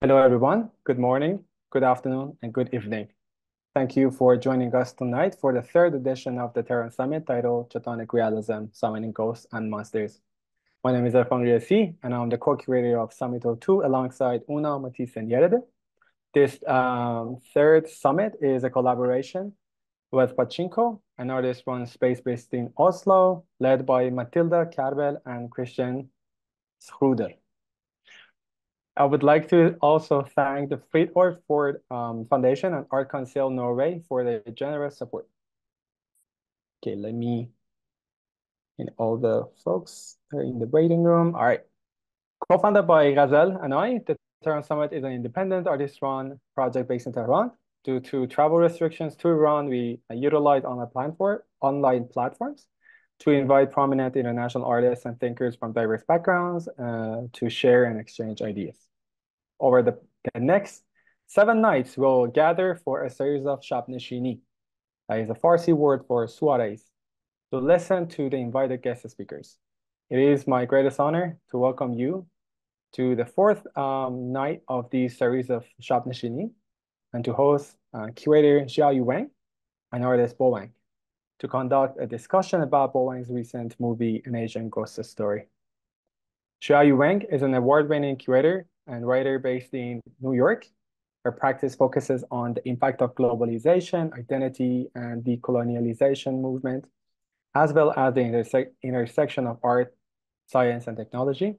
Hello, everyone. Good morning, good afternoon, and good evening. Thank you for joining us tonight for the third edition of the Terran Summit titled Teutonic Realism, Summoning Ghosts and Monsters. My name is Irfan Riasi, and I'm the co-curator of Summit '02 alongside Una, Matisse, and Yerede. This third summit is a collaboration with Pachinko, an artist-run space based in Oslo, led by Matilda Karbel and Christian Schroeder. I would like to also thank the Friedort Ford Foundation and Art Council Norway for their generous support. Okay, let me in all the folks are in the waiting room. All right. Co-founded by Ghazel and I, the Tehran Summit is an independent artist-run project based in Tehran. Due to travel restrictions to Iran, we utilize online platforms to invite prominent international artists and thinkers from diverse backgrounds to share and exchange ideas. Over the next 7 nights, we'll gather for a series of shab nishini. That is a Farsi word for soirees, to listen to the invited guest speakers. It is my greatest honor to welcome you to the fourth night of this series of shab nishini and to host curator Xiaoyu Weng and artist Bo Wang to conduct a discussion about Bo Wang's recent movie, An Asian Ghost Story. Xiaoyu Weng is an award-winning curator and writer based in New York. Her practice focuses on the impact of globalization, identity, and decolonization movement, as well as the intersection of art, science, and technology.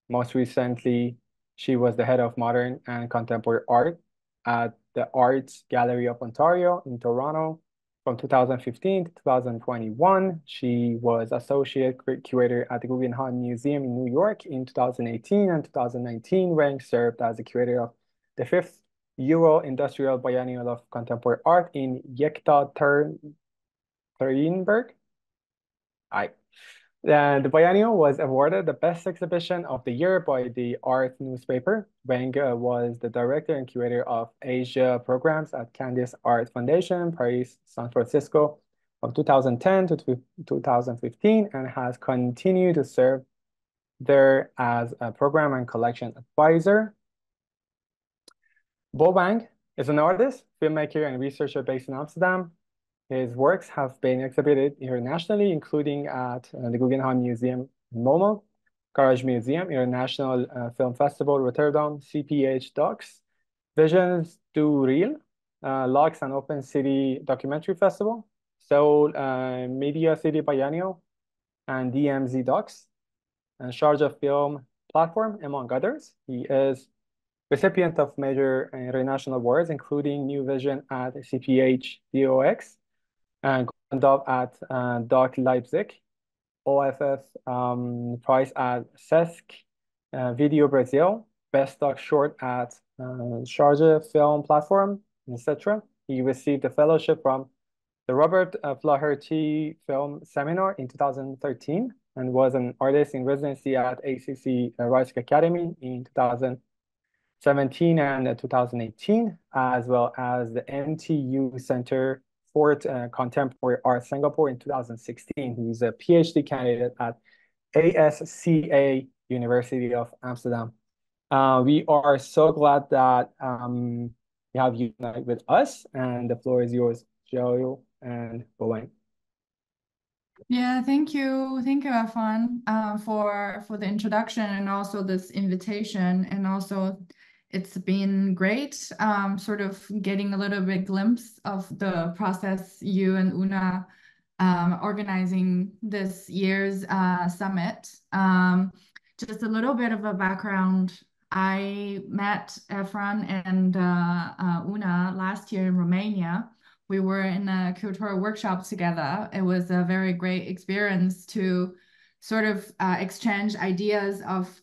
Most recently, she was the head of modern and contemporary art at the Arts Gallery of Ontario in Toronto. From 2015 to 2021, she was Associate Curator at the Guggenheim Museum in New York in 2018 and 2019. Wang served as the curator of the fifth Ural Industrial Biennial of Contemporary Art in Yekaterinburg. The Biennial was awarded the Best Exhibition of the Year by the Art newspaper. Wang was the director and curator of Asia programs at Kadist Art Foundation, Paris, San Francisco, from 2010 to 2015, and has continued to serve there as a program and collection advisor. Bo Wang is an artist, filmmaker, and researcher based in Amsterdam. His works have been exhibited internationally, including at the Guggenheim Museum in Malmö, Garage Museum, International Film Festival, Rotterdam, CPH Docs, Visions du Reel, Logs and Open City Documentary Festival, Seoul Media City Biennial, and DMZ Docs, and Sharjah Film Platform, among others. He is recipient of major international awards, including New Vision at CPH DOX, and Gondov at Doc Leipzig, OFF prize at CESC, Video Brazil, Best Doc Short at Sharjah Film Platform, etc. He received a fellowship from the Robert Flaherty Film Seminar in 2013 and was an artist in residency at ACC Rice Academy in 2017 and 2018, as well as the MTU Center for Contemporary Art Singapore in 2016. He's a PhD candidate at ASCA University of Amsterdam. We are so glad that you have you tonight with us, and the floor is yours, Joel and Bo Wang. Yeah, thank you. Thank you, Afan, for the introduction and also this invitation. And also, it's been great sort of getting a little bit glimpse of the process you and Una organizing this year's summit. Just a little bit of a background. I met Efran and Una last year in Romania. We were in a curatorial workshop together. It was a very great experience to sort of exchange ideas of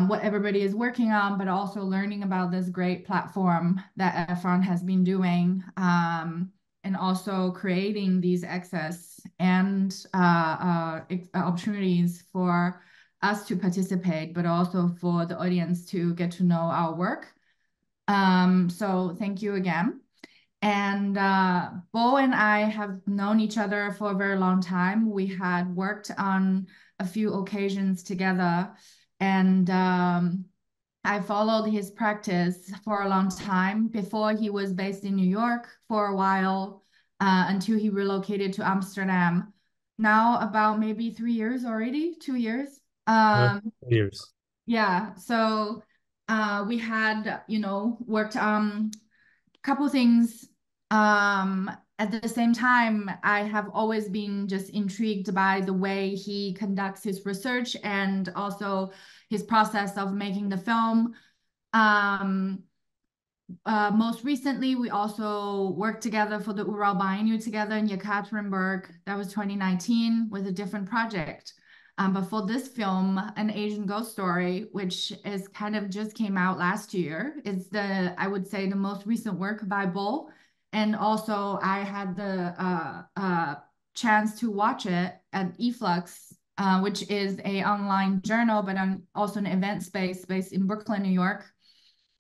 what everybody is working on, but also learning about this great platform that Efron has been doing, and also creating these access and opportunities for us to participate, but also for the audience to get to know our work. So thank you again. And Bo and I have known each other for a very long time. We had worked on a few occasions together, and I followed his practice for a long time before he was based in New York for a while, until he relocated to Amsterdam. Now about maybe 3 years already, 2 years. Years. Yeah, so we had, worked on a couple things. At the same time, I have always been just intrigued by the way he conducts his research and also his process of making the film. Um, Most recently, we also worked together for the Ural Biennial together in Yekaterinburg. That was 2019 with a different project. But for this film, An Asian Ghost Story, which is kind of just came out last year, is I would say, the most recent work by Bo. And also, I had the chance to watch it at Eflux, which is a online journal, but also an event space based in Brooklyn, New York.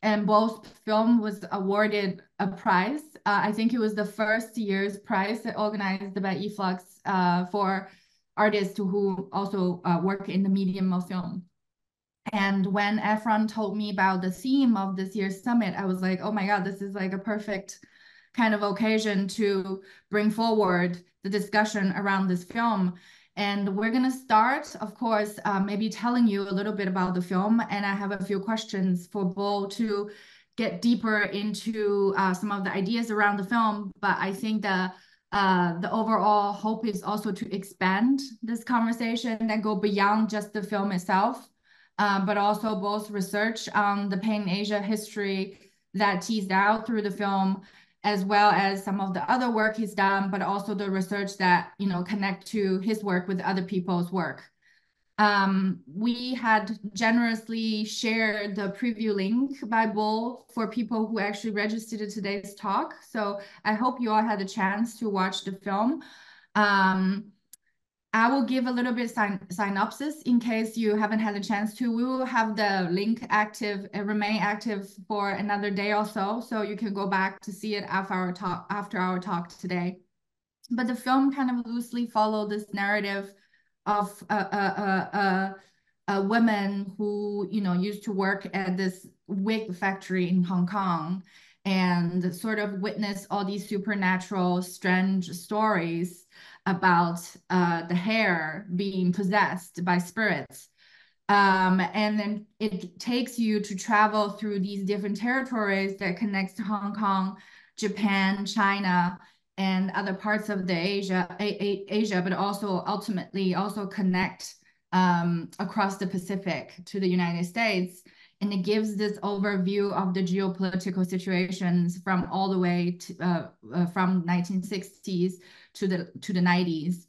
And both film was awarded a prize. I think it was the first year's prize organized by Eflux for artists who also work in the medium of film. And when Efron told me about the theme of this year's summit, I was like, oh my God, this is like a perfect kind of occasion to bring forward the discussion around this film. And we're going to start, of course, maybe telling you a little bit about the film. And I have a few questions for Bo to get deeper into some of the ideas around the film. But I think the overall hope is also to expand this conversation and go beyond just the film itself, but also both research on the Pan-Asia history that teased out through the film, as well as some of the other work he's done, but also the research that, connect to his work with other people's work. We had generously shared the preview link by Bo for people who actually registered to today's talk. So I hope you all had a chance to watch the film. I will give a little bit synopsis in case you haven't had a chance to. We will have the link active, remain active for another day or so, so you can go back to see it after our talk today. But the film kind of loosely followed this narrative of a woman who, used to work at this wig factory in Hong Kong and sort of witnessed all these supernatural, strange stories about the hair being possessed by spirits. And then it takes you to travel through these different territories that connects to Hong Kong, Japan, China, and other parts of the Asia, but also ultimately also connect across the Pacific to the United States. And it gives this overview of the geopolitical situations from all the way to, from 1960s to the 90s.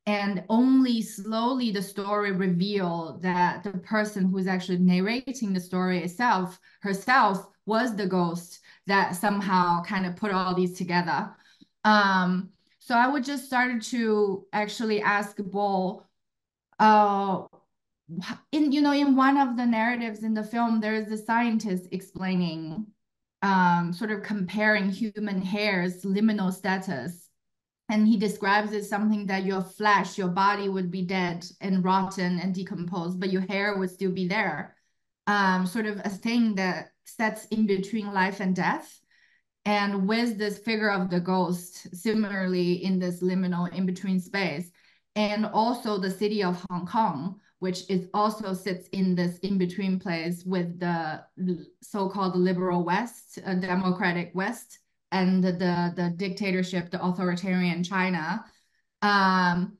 And only slowly the story revealed that the person who's actually narrating the story herself was the ghost that somehow kind of put all these together. So I would just start to actually ask Bo, in one of the narratives in the film, there is a scientist explaining, sort of comparing human hair's liminal status. And he describes it something that your flesh, your body would be dead and rotten and decomposed, but your hair would still be there. Sort of a thing that sets in between life and death. And with this figure of the ghost, similarly in this liminal in-between space, and also the city of Hong Kong, which is also sits in this in-between place with the so-called liberal West, democratic West, and the dictatorship, the authoritarian China. And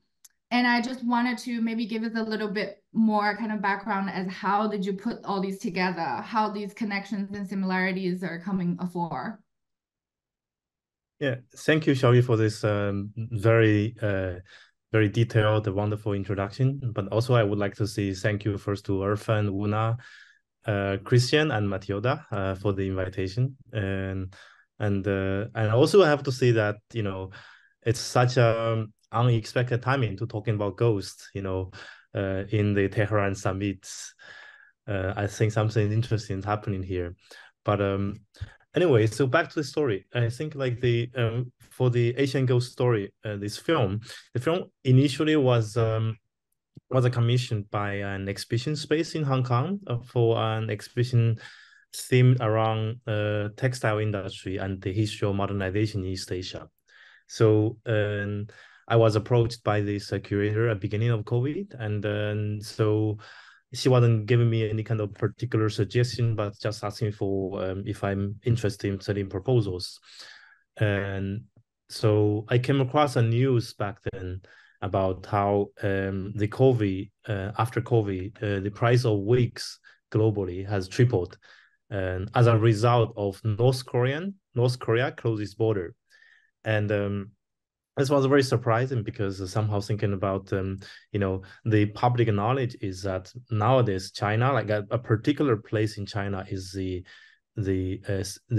I just wanted to maybe give us a little bit more kind of background as how did you put all these together, how these connections and similarities are coming afore. Yeah, thank you, Xiaoyu, for this very detailed, wonderful introduction. But also, I would like to say thank you first to Irfan, Una, Christian, and Matilda for the invitation. And also I have to say that it's such a unexpected timing to talking about ghosts. In the Tehran summit, I think something interesting is happening here. But anyway, so back to the story. I think like for the Asian Ghost Story, the film initially was was commissioned by an exhibition space in Hong Kong for an exhibition themed around textile industry and the history of modernization in East Asia. So I was approached by this curator at the beginning of COVID, and then so she wasn't giving me any kind of particular suggestion, but just asking for if I'm interested in certain proposals. And so I came across a news back then about how the COVID, after COVID, the price of wigs globally has tripled, and as a result of North Korea closed its border. And this was very surprising because somehow thinking about the public knowledge is that nowadays China, like a particular place in China, is the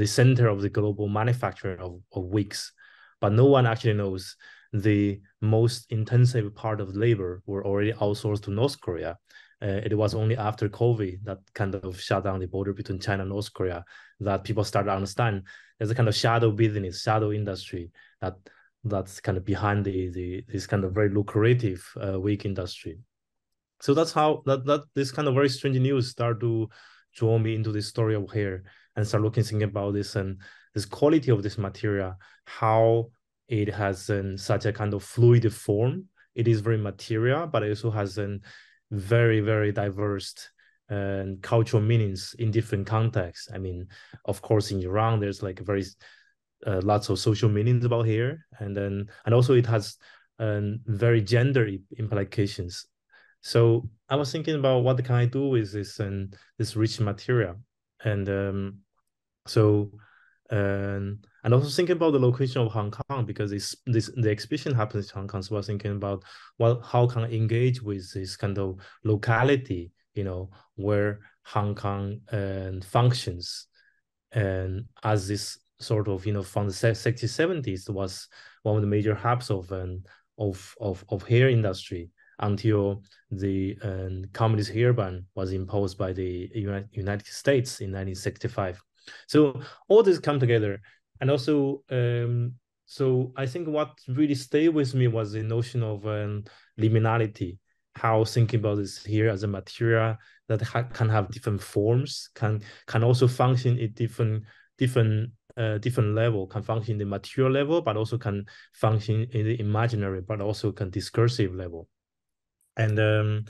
center of the global manufacturing of wigs, but no one actually knows the most intensive part of labor were already outsourced to North Korea. It was only after COVID that kind of shut down the border between China and North Korea that people started to understand there's a kind of shadow business, shadow industry that's kind of behind this kind of very lucrative wig industry. So that's how this kind of very strange news started to draw me into this story of hair and start thinking about this and this quality of this material, how it has such a kind of fluid form. It is very material, but it also has a very, very diverse and cultural meanings in different contexts. I mean, of course, in Iran, there's like very lots of social meanings about hair, and also it has very gender implications. So I was thinking about what can I do with this rich material, and and also thinking about the location of Hong Kong, because the exhibition happens in Hong Kong. So I was thinking about how can I engage with this kind of locality, where Hong Kong functions, and as this sort of from the 60s, 70s was one of the major hubs of hair industry until the communist hair ban was imposed by the United States in 1965. So all this come together, and also so I think what really stayed with me was the notion of liminality, how thinking about this here as a material that can have different forms, can also function at different level, can function in the material level, but also can function in the imaginary, but also can discursive level. And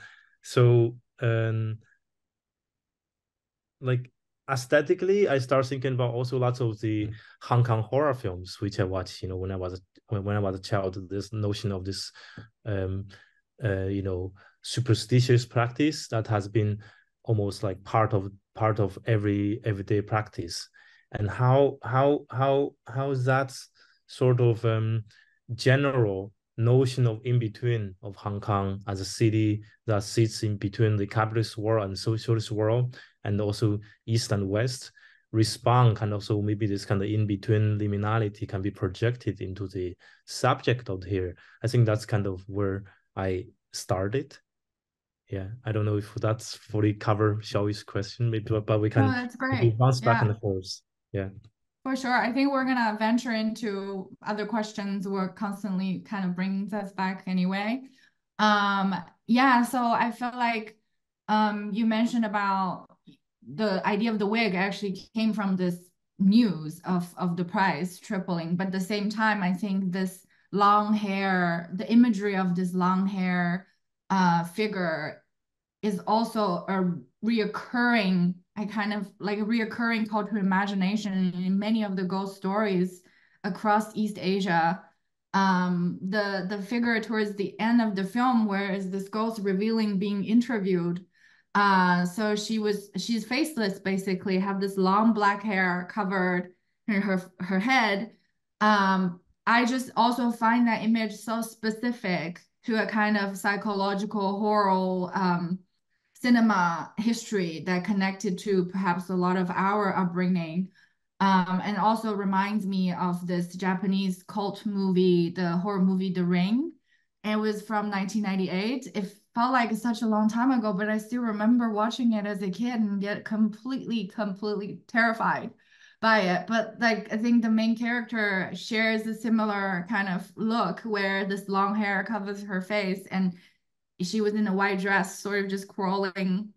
like aesthetically, I start thinking about also lots of the Hong Kong horror films which I watched, when I was a child. This notion of this superstitious practice that has been almost like part of everyday practice, and how is that sort of general notion of in between of Hong Kong as a city that sits in between the capitalist world and socialist world, and also East and West, respond kind of, so maybe this kind of in between liminality can be projected into the subject of here. I think that's kind of where I started. Yeah, I don't know if that's fully cover Xiaoyu's question, maybe, but we can that's great. bounce back and forth. Yeah. For sure. I think we're gonna venture into other questions. We're constantly kind of brings us back anyway. Yeah, so I feel like you mentioned about the idea of the wig actually came from this news of the price tripling, but at the same time, I think this long hair, the imagery of this long hair figure is also a reoccurring, I kind of like a reoccurring cultural imagination in many of the ghost stories across East Asia. The figure towards the end of the film, where is this ghost revealing being interviewed. So she's faceless, basically, have this long black hair covered her head. I just also find that image so specific to a kind of psychological horror cinema history that connected to perhaps a lot of our upbringing. And also reminds me of this Japanese cult movie, the horror movie The Ring. It was from 1998. It felt like such a long time ago, but I still remember watching it as a kid and get completely terrified by it. But like, I think the main character shares a similar kind of look where this long hair covers her face, and she was in a white dress, sort of just crawling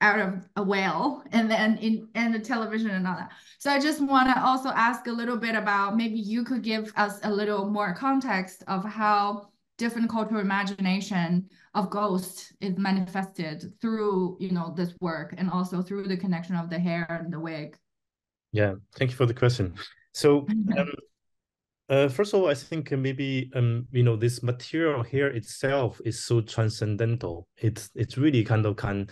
out of a whale, and then in the television and all that. So I just want to also ask a little bit about, maybe you could give us a little more context of how different cultural imagination of ghosts is manifested through, you know, this work, and also through the connection of the hair and the wig. Yeah, thank you for the question. So first of all, I think maybe you know, this material here itself is so transcendental. It's really kind of can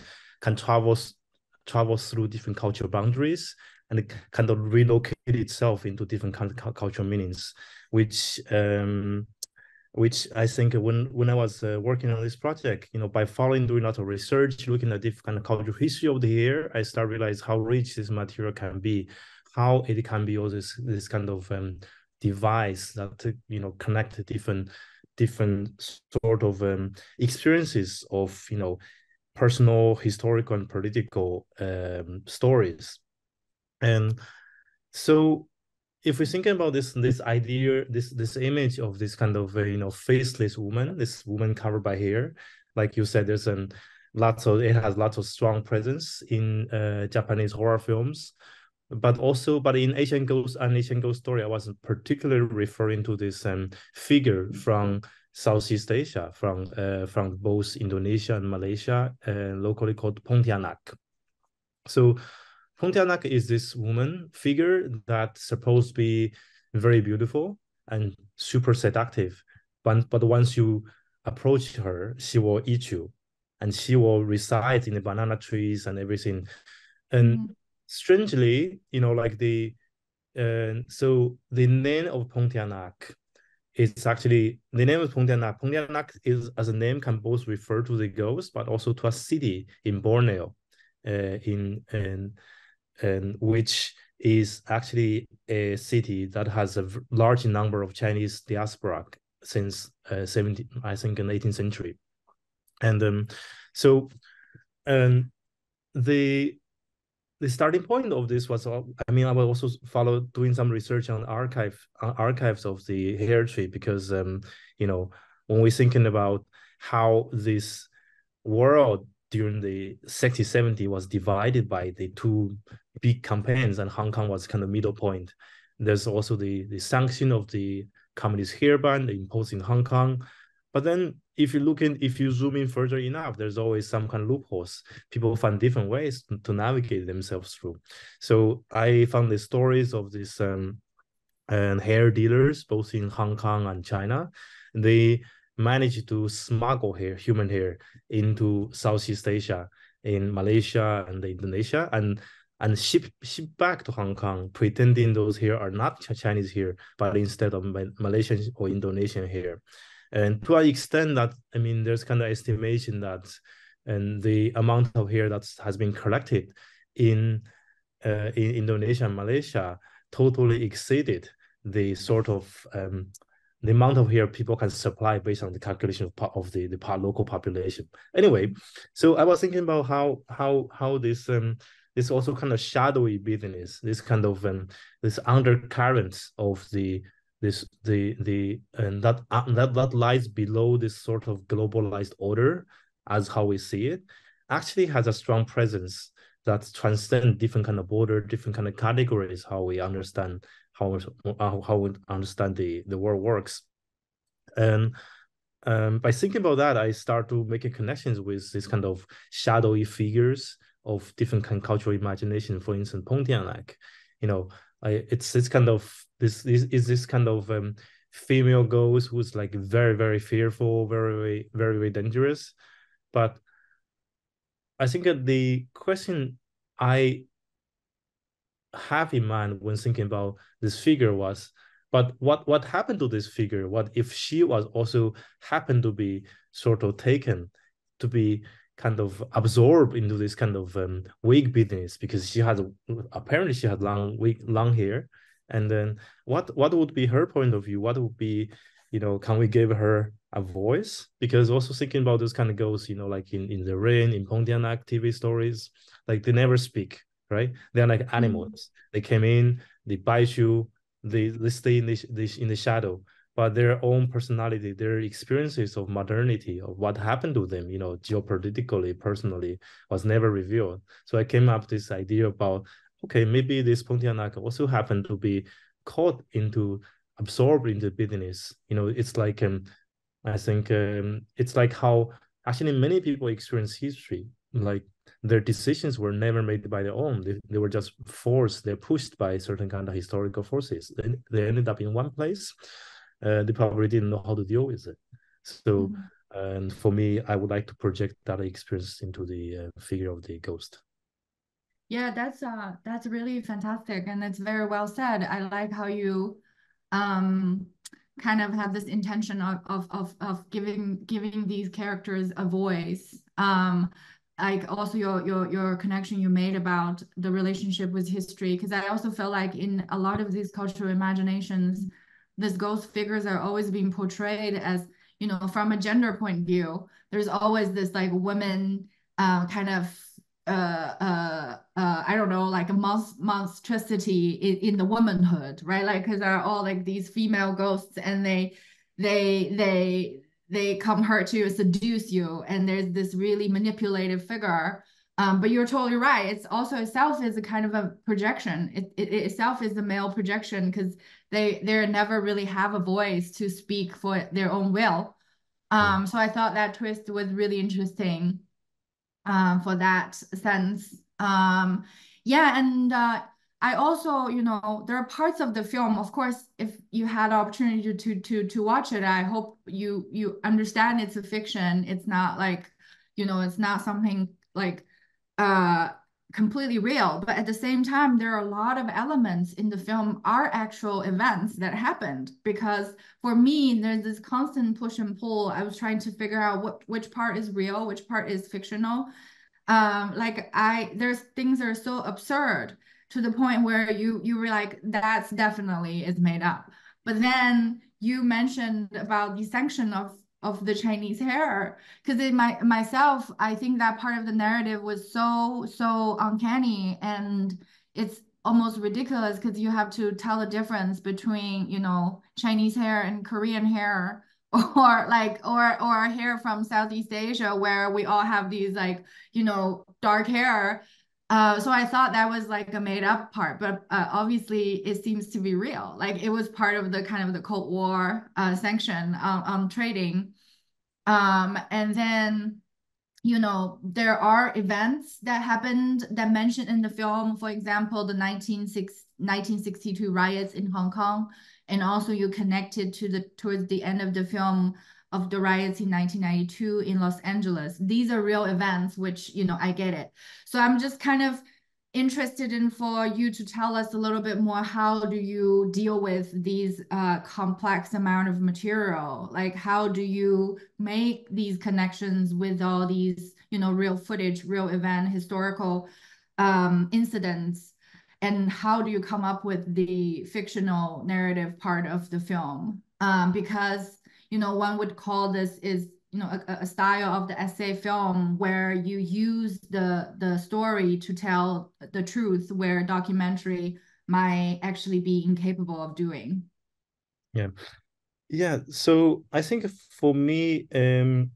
travel through different cultural boundaries, and it kind of relocate itself into different kind of cultural meanings, which I think when I was working on this project, you know, by doing a lot of research, looking at different kind of cultural history of the hair, I start realize how rich this material can be, how it can be all this kind of device that, you know, connect different sort of experiences of, you know, personal, historical, and political stories. And so if we're thinking about this idea, this image of this kind of you know, faceless woman, this woman covered by hair, like you said, there's it has lots of strong presence in Japanese horror films, but in Asian Ghost Story, I was particularly referring to this figure from Southeast Asia, from both Indonesia and Malaysia, locally called Pontianak. So Pontianak is this woman figure that's supposed to be very beautiful and super seductive, but once you approach her, she will eat you, and she will reside in the banana trees and everything. And strangely, you know, like so the name of Pontianak is actually the name of Pontianak. Pontianak is, as a name, can both refer to the ghost, but also to a city in Borneo, which is actually a city that has a large number of Chinese diaspora since I think in the 18th century. And so the starting point of this was, I mean, I will also follow doing some research on archives of the hair tree, because you know, when we're thinking about how this world during the 60s, 70s was divided by the two big campaigns, and Hong Kong was kind of middle point. There's also the sanction of the communist hair ban imposed in Hong Kong. But then if you zoom in further enough, there's always some kind of loopholes. People find different ways to navigate themselves through. So I found the stories of these and hair dealers, both in Hong Kong and China. They managed to smuggle human hair into Southeast Asia, in Malaysia and Indonesia, and ship back to Hong Kong, pretending those hair are not Chinese hair, but instead of Malaysian or Indonesian hair. And to an extent that, I mean, there's kind of estimation that, and the amount of hair that has been collected in Indonesia and Malaysia totally exceeded the sort of the amount of hair people can supply based on the calculation of the local population. Anyway, so I was thinking about how this also kind of shadowy business, this kind of this undercurrents of that lies below this sort of globalized order, as how we see it, actually has a strong presence that transcends different kind of border, different kind of categories, how we understand how we understand the world works. And by thinking about that, I start to make connections with this kind of shadowy figures of different kind of cultural imagination. For instance, Pontianak, you know, it's this kind of this kind of female ghost who's like very, very fearful, very, very, very dangerous. But I think that the question I have in mind when thinking about this figure was, but what happened to this figure? What if she was also happened to be sort of taken to be kind of absorbed into this kind of wig business, because apparently she had long hair. And then what would be her point of view? What would be, you know, can we give her a voice? Because also thinking about those kind of ghosts, you know, like in the rain, in Pontianak TV stories, like they never speak, right? They're like animals. They came in, they bite you, they stay in the shadow. but their own personality, their experiences of modernity, of what happened to them, geopolitically, personally, was never revealed. So I came up with this idea about, okay, maybe this Pontianak also happened to be caught into, absorbed into business. It's like, I think it's like how actually many people experience history, like their decisions were never made by their own. They were just forced, they're pushed by certain kind of historical forces. They ended up in one place. They probably didn't know how to deal with it. So, and for me, I would like to project that experience into the figure of the ghost. Yeah, that's really fantastic, and it's very well said. I like how you kind of have this intention of giving these characters a voice. Like also your connection you made about the relationship with history, because I also feel like in a lot of these cultural imaginations, these ghost figures are always being portrayed as, from a gender point of view. There's always this like women kind of I don't know, like a monstrosity in the womanhood, right? Like, because they're all like these female ghosts, and they come here to seduce you, and there's this really manipulative figure. But you're totally right. It's also itself is a kind of a projection. It itself is a male projection, because they never really have a voice to speak for their own will. So I thought that twist was really interesting. For that sense. Yeah, and I also, there are parts of the film, of course, if you had opportunity to watch it, I hope you understand it's a fiction. It's not like, it's not something like completely real. But at the same time, there are a lot of elements in the film are actual events that happened, because for me, there's this constant push and pull. I was trying to figure out which part is real, which part is fictional. There's things that are so absurd to the point where you were like, that's definitely is made up. But then you mentioned about the sanction of the Chinese hair, because in myself, I think that part of the narrative was so uncanny, and it's almost ridiculous, because you have to tell the difference between Chinese hair and Korean hair, or hair from Southeast Asia, where we all have these like dark hair. So I thought that was like a made up part, but obviously it seems to be real. Like it was part of the kind of the Cold War sanction on trading. And then, there are events that happened that mentioned in the film. For example, the 1962 riots in Hong Kong. And also you connected towards the end of the film of the riots in 1992 in Los Angeles. These are real events, which, I get it. So I'm just kind of interested in for you to tell us a little bit more, how do you deal with these complex amount of material? Like, how do you make these connections with all these, real footage, real event, historical incidents? And how do you come up with the fictional narrative part of the film? Because, one would call this is a style of the essay film where you use the story to tell the truth, where documentary might actually be incapable of doing. Yeah. So I think for me, the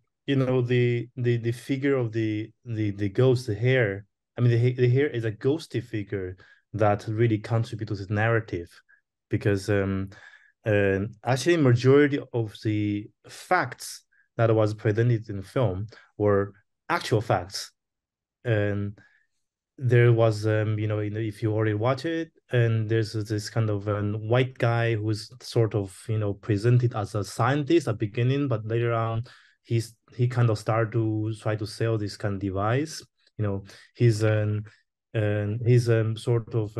figure of the ghost, the hair. I mean, the hair is a ghosty figure that really contributes to the narrative, because actually majority of the facts that was presented in the film were actual facts. And there was if you already watch it, and there's this kind of white guy who's sort of presented as a scientist at the beginning, but later on he kind of started to try to sell this kind of device. He's sort of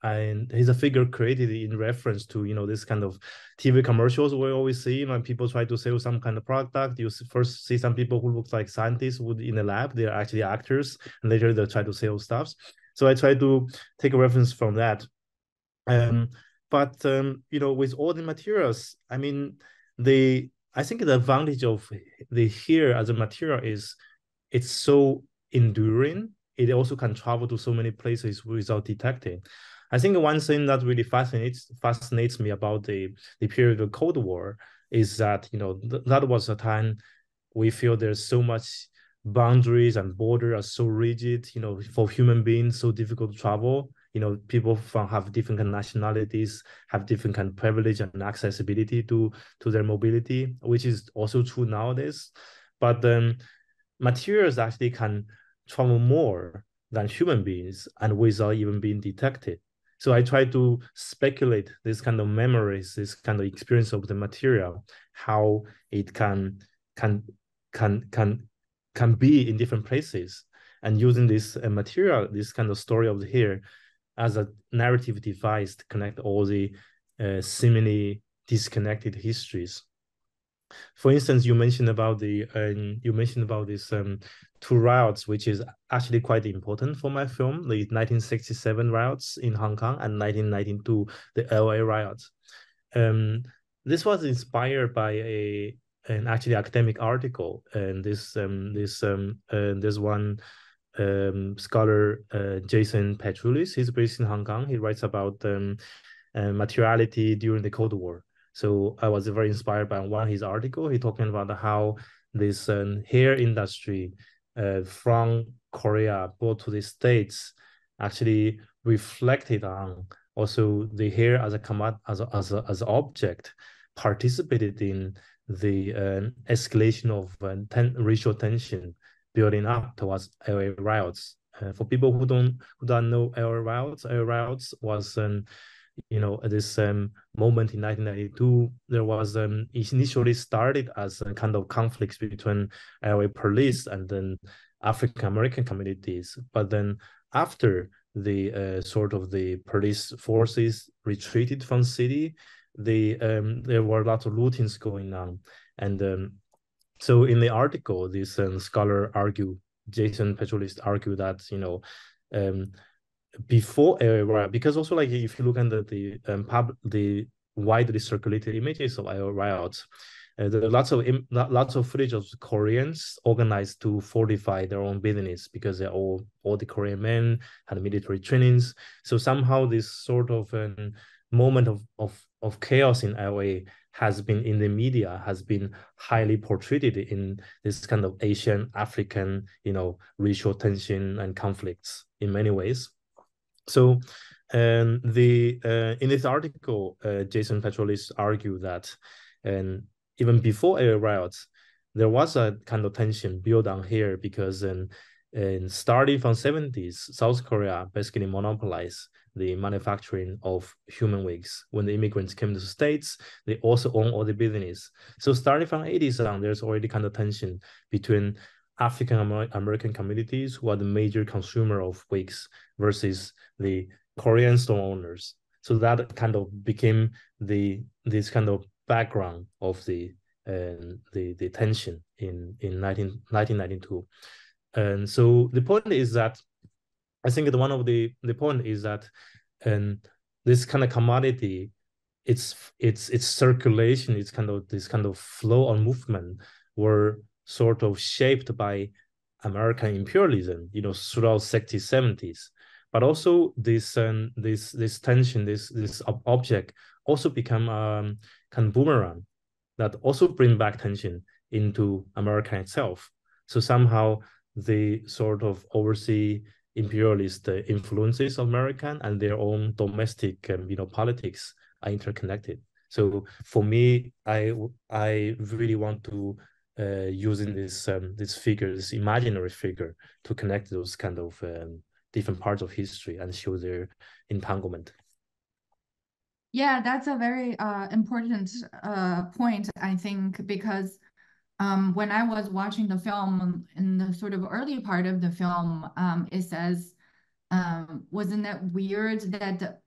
and he's a figure created in reference to this kind of TV commercials we always see when people try to sell some kind of product. You first see some people who look like scientists in a lab. They're actually actors, and later they try to sell stuff. So I try to take a reference from that. But with all the materials, I mean, I think the advantage of the hair as a material is it's so enduring. It also can travel to so many places without detecting. I think one thing that really fascinates me about the period of the Cold War is that, you know, that was a time we feel there's so much boundaries and borders are so rigid, you know, for human beings, so difficult to travel. You know, people have different kind of nationalities, have different kind of privilege and accessibility to their mobility, which is also true nowadays. But materials actually can travel more than human beings and without even being detected. So I try to speculate this kind of memories, this kind of experience of the material, how it can be in different places, and using this material, this kind of story of the hair, as a narrative device to connect all the seemingly disconnected histories. For instance, you mentioned about this two riots, which is actually quite important for my film, the 1967 riots in Hong Kong and 1992 the LA riots. This was inspired by an actually academic article, and this one scholar, Jason Petrulis, he's based in Hong Kong. He writes about materiality during the Cold War. So I was very inspired by one of his article. He talking about how this hair industry from Korea brought to the States actually reflected on also the hair as an object, participated in the escalation of racial tension building up towards LA riots. For people who don't know LA riots was this moment in 1992, there was initially started as a kind of conflicts between LA police and then African American communities. But then after the sort of the police forces retreated from the city, there were a lot of lootings going on. And so in the article, this scholar argued, Jason Petrulis argued that, before LA, because also like if you look at the widely circulated images of LA riots, there are lots of footage of Koreans organized to fortify their own business because they're all the Korean men had military trainings. So somehow this sort of moment of chaos in LA has been in the media, has been highly portrayed in this kind of Asian, African, racial tension and conflicts in many ways. So in this article, Jason Petrulis argued that even before LA riots, there was a kind of tension built on here because starting from 70s, South Korea basically monopolized the manufacturing of human wigs. When the immigrants came to the States, they also own all the business. So starting from 80s on, there's already kind of tension between African American communities who are the major consumer of wigs versus the Korean store owners. So that kind of became this kind of background of the tension in 1992. And so the point is that I think that one of the point is that this kind of commodity, its circulation, it's kind of this kind of flow or movement were sort of shaped by American imperialism, throughout 60s, 70s. But also this tension, this object also become kind of boomerang that also bring back tension into America itself. So somehow the sort of oversee imperialist influences of American and their own domestic politics are interconnected. So for me, I really want to using this figure, this imaginary figure, to connect those kind of different parts of history and show their entanglement. Yeah, that's a very important point, I think, because when I was watching the film, in the sort of early part of the film, it says, wasn't that weird that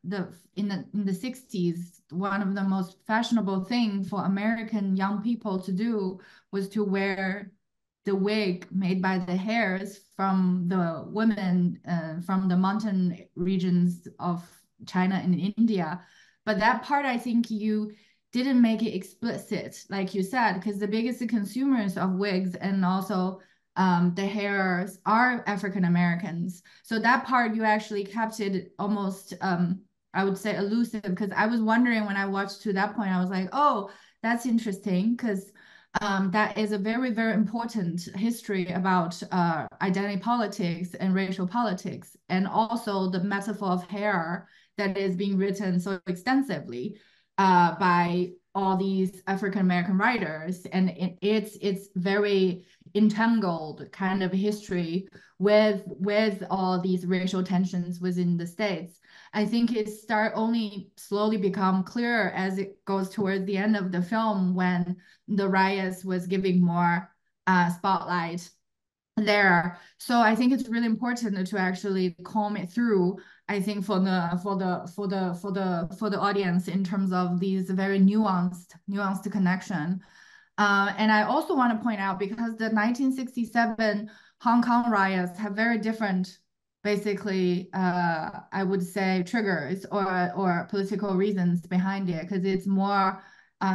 in the 60s, one of the most fashionable thing for American young people to do was to wear the wig made by the hairs from the women from the mountain regions of China and India. But that part, I think you didn't make it explicit, like you said, because the biggest consumers of wigs and also the hairs are African Americans. So that part you actually kept it almost I would say, elusive, because I was wondering when I watched to that point, I was like, oh, that's interesting, because that is a very, very important history about identity politics and racial politics, and also the metaphor of hair that is being written so extensively by all these African American writers, and it's very entangled kind of history with all these racial tensions within the states. I think it start only slowly become clearer as it goes towards the end of the film, when the riots was giving more spotlight there. So I think it's really important to actually comb it through. I think for the audience, in terms of these very nuanced connection. And I also want to point out, because the 1967 Hong Kong riots have very different, basically, I would say, triggers or political reasons behind it, because it's more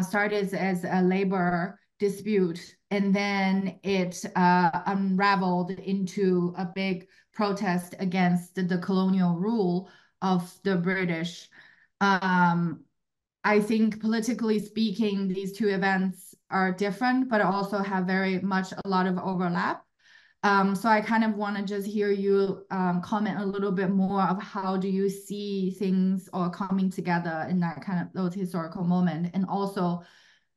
started as a labor dispute, and then it unraveled into a big protest against the colonial rule of the British. I think politically speaking, these two events are different, but also have very much a lot of overlap. So I kind of want to just hear you comment a little bit more of how do you see things or coming together in that kind of those historical moment, and also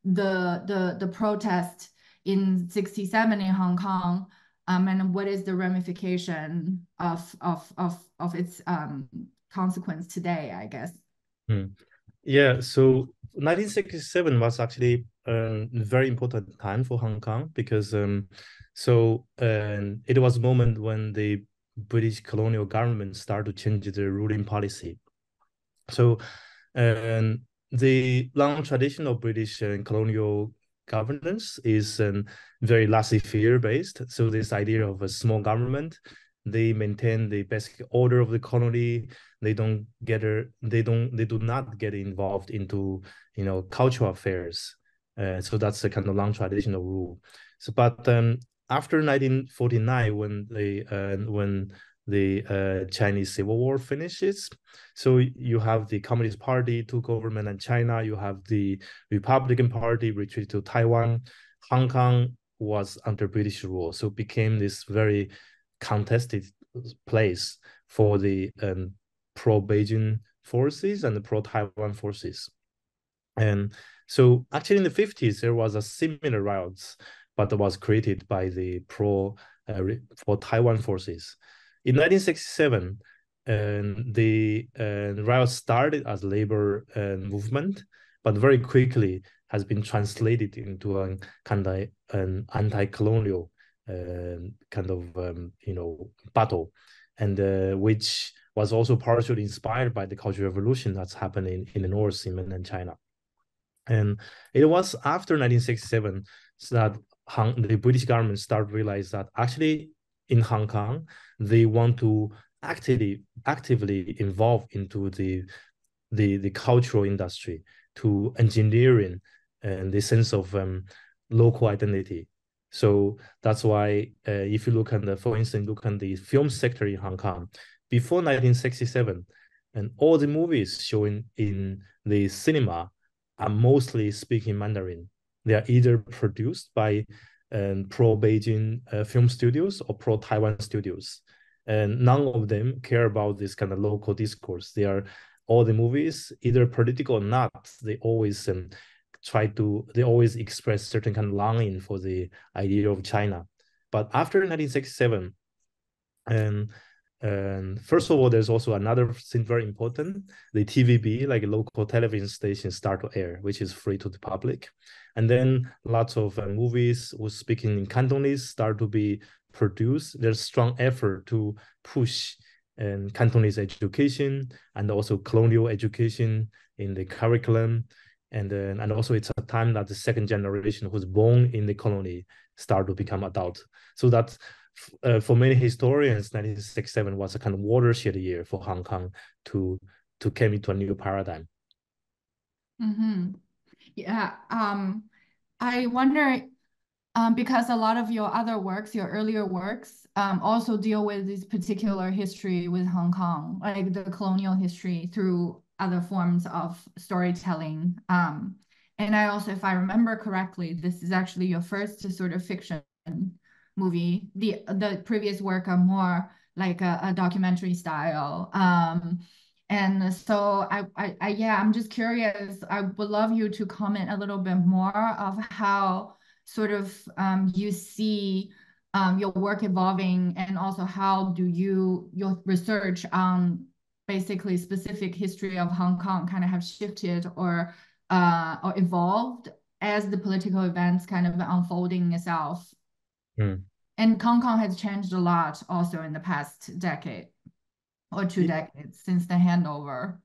the protest in 67 in Hong Kong, and what is the ramification of its consequence today, I guess. Yeah, so 1967 was actually a very important time for Hong Kong, because it was a moment when the British colonial government started to change the ruling policy. So the long tradition of British colonial governance is very laissez-faire based. So this idea of a small government, they maintain the basic order of the colony. They do not get involved into cultural affairs. So that's a kind of long traditional rule. So, but after 1949, when the Chinese Civil War finishes, so you have the Communist Party took government in China, you have the Republican Party retreat to Taiwan. Hong Kong was under British rule, so it became this very contested place for the pro-Beijing forces and the pro-Taiwan forces. And so actually in the 50s, there was a similar riots, but it was created by the for Taiwan forces. In 1967, the riot started as labor movement, but very quickly has been translated into a kind of an anti-colonial kind of battle, and which was also partially inspired by the Cultural Revolution that's happening in the North, in mainland China. And it was after 1967 that the British government started to realize that actually in Hong Kong, they want to actively involve into the cultural industry, to engineering and the sense of local identity. So that's why if you look at for instance, look at the film sector in Hong Kong, before 1967, and all the movies showing in the cinema are mostly speaking Mandarin. They are either produced by pro-Beijing film studios or pro-Taiwan studios. And none of them care about this kind of local discourse. They are all the movies, either political or not, they always they always express certain kind of longing for the idea of China. But after 1967, and first of all, there's also another thing very important. The TVB, like local television stations, start to air, which is free to the public. And then lots of movies with speaking in Cantonese start to be produced. There's strong effort to push Cantonese education and also colonial education in the curriculum. And also it's a time that the second generation who's born in the colony start to become adult. So that for many historians, 1967 was a kind of watershed year for Hong Kong to come into a new paradigm. Mm-hmm. Yeah, I wonder, because a lot of your other works, your earlier works, also deal with this particular history with Hong Kong, like the colonial history through other forms of storytelling. And I also, if I remember correctly, this is actually your first sort of fiction movie. The previous work are more like a documentary style. And so yeah, I'm just curious. I would love you to comment a little bit more of how sort of you see your work evolving, and also how do your research on basically specific history of Hong Kong kind of have shifted or evolved as the political events kind of unfolding itself. Mm. And Hong Kong has changed a lot also in the past decade or 2 decades since the handover.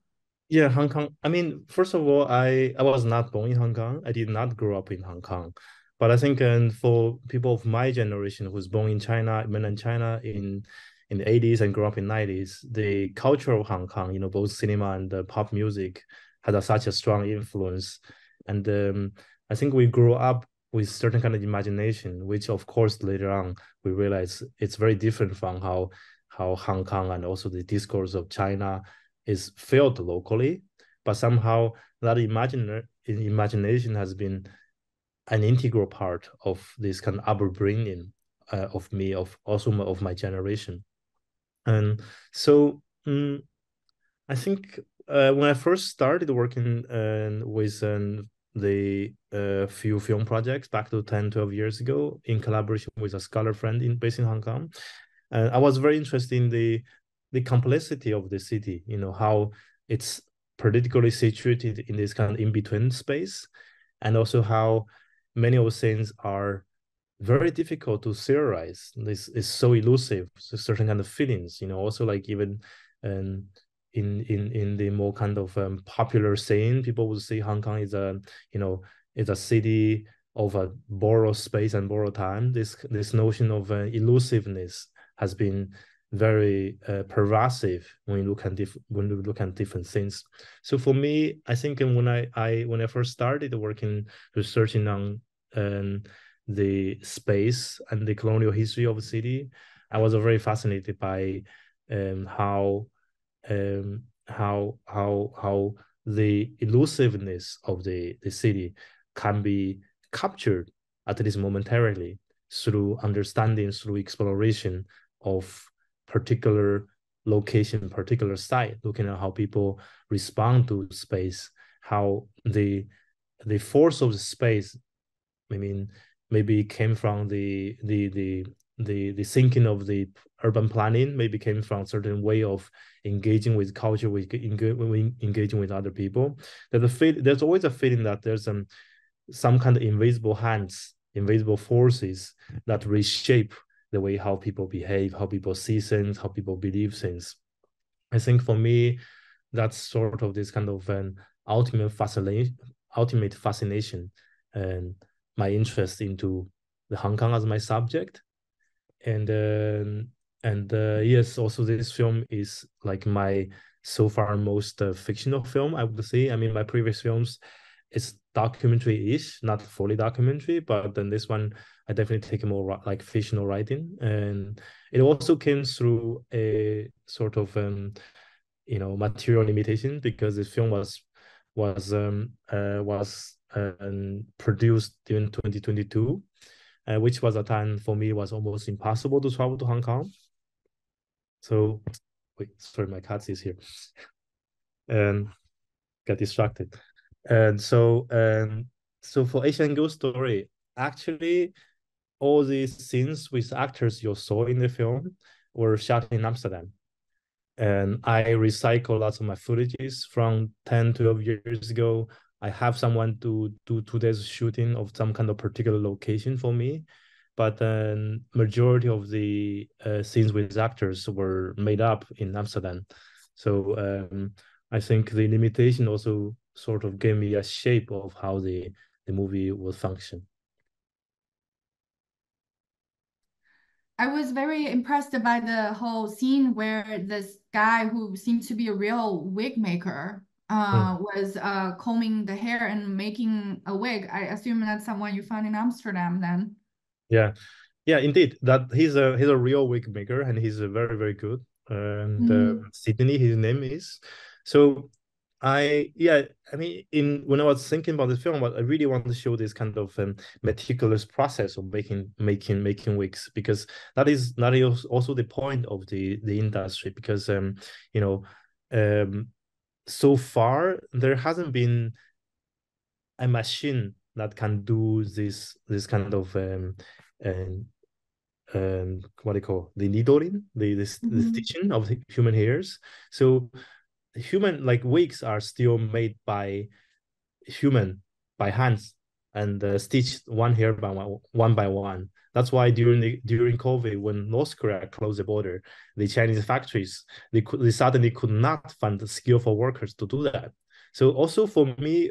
Yeah, Hong Kong. I mean, first of all, I was not born in Hong Kong. I did not grow up in Hong Kong. But I think for people of my generation who's born in China, mainland China in the 80s and grew up in 90s, the culture of Hong Kong, both cinema and pop music had such a strong influence. And I think we grew up with certain kind of imagination, which of course later on we realize it's very different from how Hong Kong and also the discourse of China is felt locally, but somehow that imagination has been an integral part of this kind of upbringing of me, of also of my generation. And so I think when I first started working with the few film projects back to 10, 12 years ago in collaboration with a scholar friend based in Hong Kong, I was very interested in the complexity of the city, how it's politically situated in this kind of in-between space, and also how many of the things are very difficult to theorize. This is so elusive, so certain kind of feelings, also like even in the more kind of popular scene, people would say Hong Kong is a city of a borrowed space and borrowed time. This notion of elusiveness has been very pervasive when you look at different things. So for me, I think when I first started working researching on the space and the colonial history of the city, I was very fascinated by how the elusiveness of the city can be captured, at least momentarily, through understanding, through exploration of particular location, particular site, looking at how people respond to space, how the force of the space, I mean, maybe came from the thinking of the urban planning, maybe came from a certain way of engaging with culture, engaging with other people. There's always a feeling that there's some kind of invisible hands, invisible forces that reshape the way how people behave, how people see things, how people believe things. I think for me, that's sort of this kind of an ultimate fascination and my interest into the Hong Kong as my subject. And yes, also this film is like my so far most fictional film, I would say. I mean, my previous films, it's documentary-ish, not fully documentary, but then this one I definitely take more like fictional writing, and it also came through a sort of material limitation, because this film was produced during 2022, which was a time for me was almost impossible to travel to Hong Kong. So, wait, sorry, my cat is here, and got distracted. And so for Asian Ghost Story, actually, all these scenes with actors you saw in the film were shot in Amsterdam. And I recycle lots of my footages from 10, 12 years ago. I have someone to do 2 days shooting of some kind of particular location for me. But then majority of the scenes with actors were made up in Amsterdam. So I think the limitation also sort of gave me a shape of how the movie will function. I was very impressed by the whole scene where this guy who seemed to be a real wig maker was combing the hair and making a wig. I assume that's someone you found in Amsterdam then. Yeah, indeed. That he's a real wig maker, and he's very, very good. And Sydney, his name is. So I mean, when I was thinking about the film, I really want to show this kind of meticulous process of making wigs, because that is also the point of the industry. Because you know, so far there hasn't been a machine that can do this kind of what do you call the needling, the stitching of the human hairs. So human like wigs are still made by human by hands and stitched one hair by one by one. That's why during COVID, when North Korea closed the border, the Chinese factories they suddenly could not find skillful workers to do that. So also for me,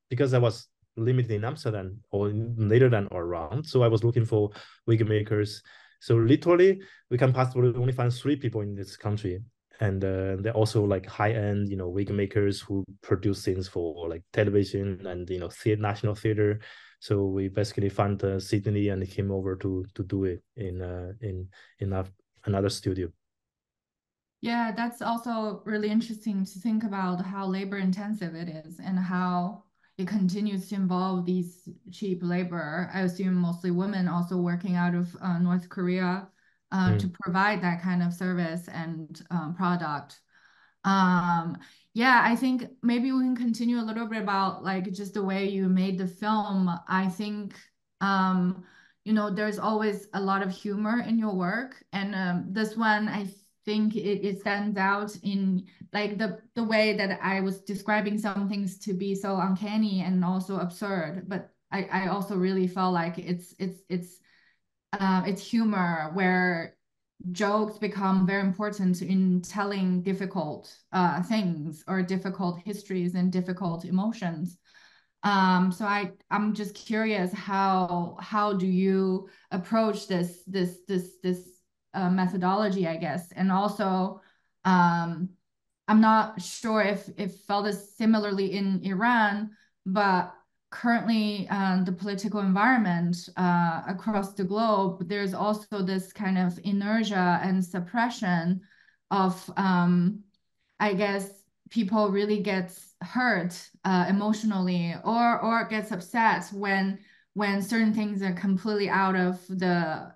because I was limited in Amsterdam or Netherlands or around, so I was looking for wig makers. So literally, we can possibly only find 3 people in this country, and they're also like high-end wig makers who produce things for like television and national theater. So we basically found Sydney and came over to do it in another studio. Yeah, that's also really interesting to think about how labor intensive it is and how it continues to involve these cheap labor. I assume mostly women also working out of North Korea to provide that kind of service and product. Yeah, I think maybe we can continue a little bit about like just the way you made the film. I think there's always a lot of humor in your work, and this one I think it stands out in like the way that I was describing some things to be so uncanny and also absurd, but I also really felt like it's humor where jokes become very important in telling difficult things or difficult histories and difficult emotions. So I'm just curious, how do you approach this methodology, I guess, and also I'm not sure if felt this similarly in Iran, but currently the political environment across the globe, there's also this kind of inertia and suppression of, I guess, people really gets hurt emotionally or gets upset when certain things are completely out of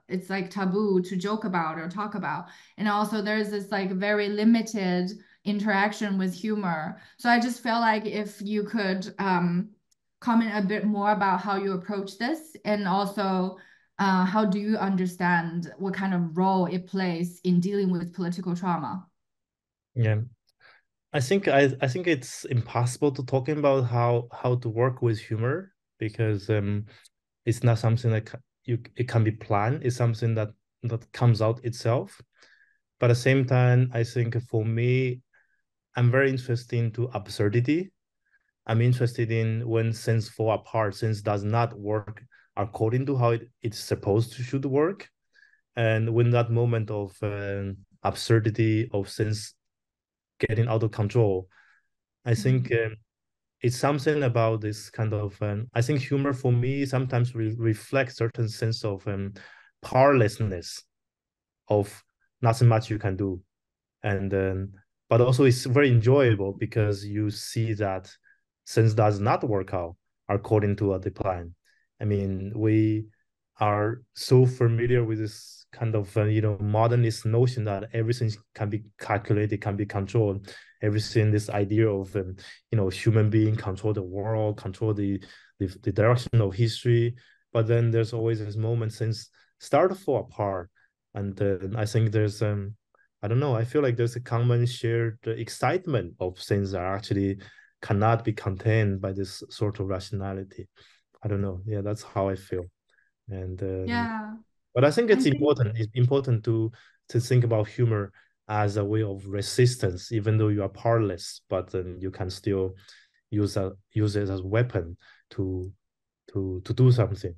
it's like taboo to joke about or talk about. And also there's this like very limited interaction with humor. So I just felt like if you could comment a bit more about how you approach this, and also how do you understand what kind of role it plays in dealing with political trauma? Yeah, I think it's impossible to talk about how to work with humor, because it's not something that it can be planned. It's something that comes out itself. But at the same time, I think for me, I'm very interested into absurdity. I'm interested in when sense fall apart, sense does not work according to how it's supposed to should work. And when that moment of absurdity of sense getting out of control, I think it's something about this kind of, I think humor for me sometimes reflects certain sense of powerlessness, of nothing much you can do. And but also it's very enjoyable because you see that things does not work out according to the plan. I mean, we are so familiar with this kind of modernist notion that everything can be calculated, can be controlled. Everything, this idea of human being control the world, control the direction of history. But then there's always this moment since start to fall apart, and I think there's I don't know. I feel like there's a common shared excitement of things that actually cannot be contained by this sort of rationality. I don't know. Yeah, that's how I feel. And Yeah, but I think I it's think important. It's important to think about humor as a way of resistance, even though you are powerless, but then you can still use it as a weapon to to do something.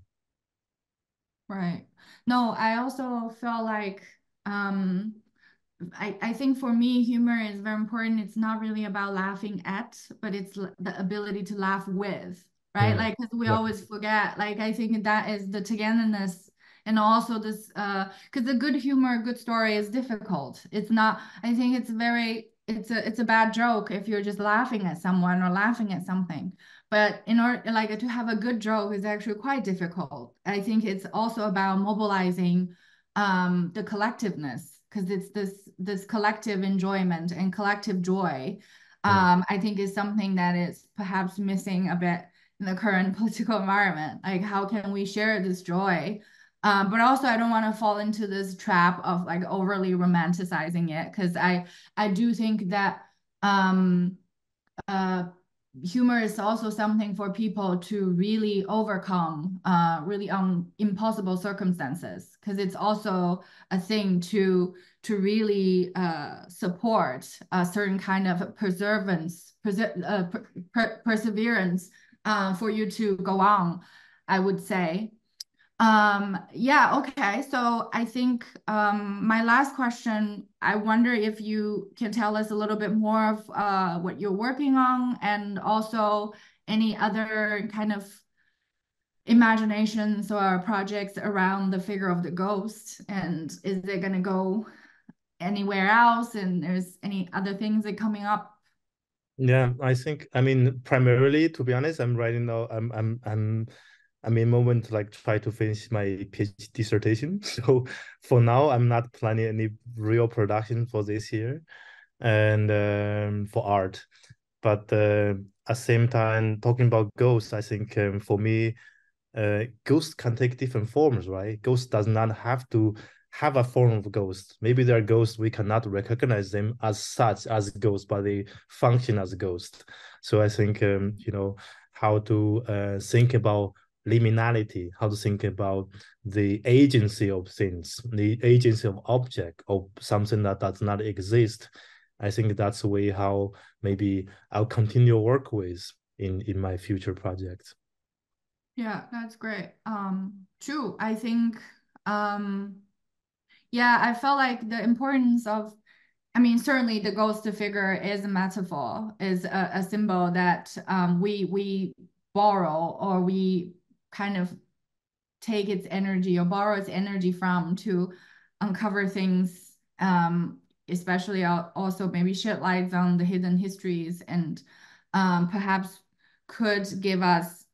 right. No, I also feel like I think for me, humor is very important. It's not really about laughing at, but it's the ability to laugh with, right? Mm. Like, because we Yeah. always forget. Like, I think that is the togetherness, and also this, because the good humor, good story is difficult. It's not. I think it's very it's a bad joke if you're just laughing at someone or laughing at something. But in order like to have a good joke is actually quite difficult. I think it's also about mobilizing the collectiveness, because it's this collective enjoyment and collective joy. I think is something that is perhaps missing a bit in the current political environment. Like, how can we share this joy? But also, I don't want to fall into this trap of like overly romanticizing it, because I do think that humor is also something for people to really overcome really impossible circumstances, because it's also a thing to really support a certain kind of perseverance for you to go on, I would say. Yeah, okay. So I think my last question, I wonder if you can tell us a little bit more of what you're working on, and also any other kind of imaginations or projects around the figure of the ghost, and is it going to go anywhere else, and there's any other things that coming up? Yeah, I think, I mean, primarily, to be honest, I'm writing now. I'm in a moment to like try to finish my PhD dissertation. So for now, I'm not planning any real production for this year, and for art. But at the same time, talking about ghosts, I think for me, ghosts can take different forms, right? Ghost does not have to have a form of ghost. Maybe there are ghosts we cannot recognize them as such as ghosts, but they function as a ghost. So I think how to think about liminality, how to think about the agency of things, the agency of object, of something that does not exist. I think that's the way how maybe I'll continue work with in my future projects. Yeah, that's great. True. I think, yeah, I felt like the importance of, I mean, certainly the ghost figure is a metaphor, is a symbol that we borrow, or we kind of take its energy or borrow its energy from to uncover things, especially also maybe shed lights on the hidden histories, and perhaps could give us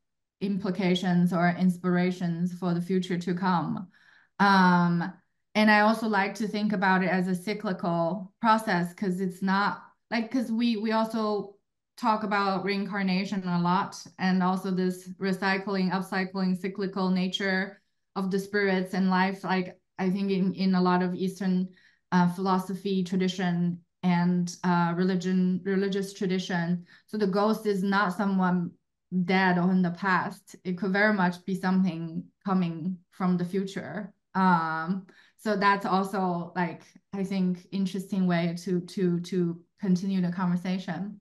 implications or inspirations for the future to come. And I also like to think about it as a cyclical process, because it's not like, because we also talk about reincarnation a lot, and also this recycling, upcycling, cyclical nature of the spirits and life. Like, I think in a lot of Eastern philosophy tradition and religious tradition, so the ghost is not someone dead or in the past. It could very much be something coming from the future. So that's also, like, I think, interesting way to continue the conversation.